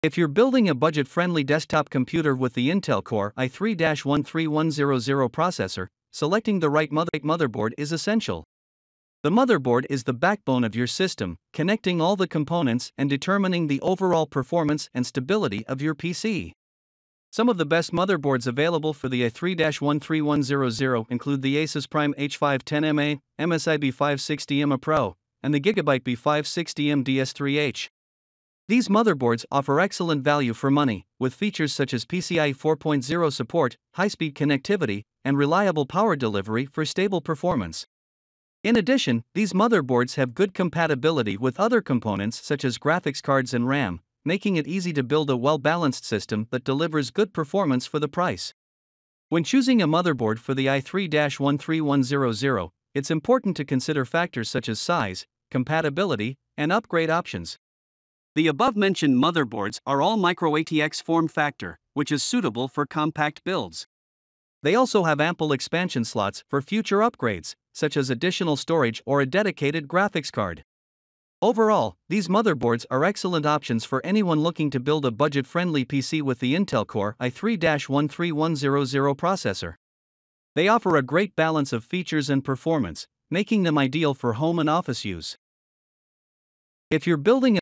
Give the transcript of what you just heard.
If you're building a budget-friendly desktop computer with the Intel Core i3-13100 processor, selecting the right motherboard is essential. The motherboard is the backbone of your system, connecting all the components and determining the overall performance and stability of your PC. Some of the best motherboards available for the i3-13100 include the Asus Prime H510MA, MSI B560M Pro, and the Gigabyte B560M DS3H. These motherboards offer excellent value for money, with features such as PCIe 4.0 support, high-speed connectivity, and reliable power delivery for stable performance. In addition, these motherboards have good compatibility with other components such as graphics cards and RAM, making it easy to build a well-balanced system that delivers good performance for the price. When choosing a motherboard for the i3-13100, it's important to consider factors such as size, compatibility, and upgrade options. The above-mentioned motherboards are all micro-ATX form factor, which is suitable for compact builds. They also have ample expansion slots for future upgrades, such as additional storage or a dedicated graphics card. Overall, these motherboards are excellent options for anyone looking to build a budget-friendly PC with the Intel Core i3-13100 processor. They offer a great balance of features and performance, making them ideal for home and office use. If you're building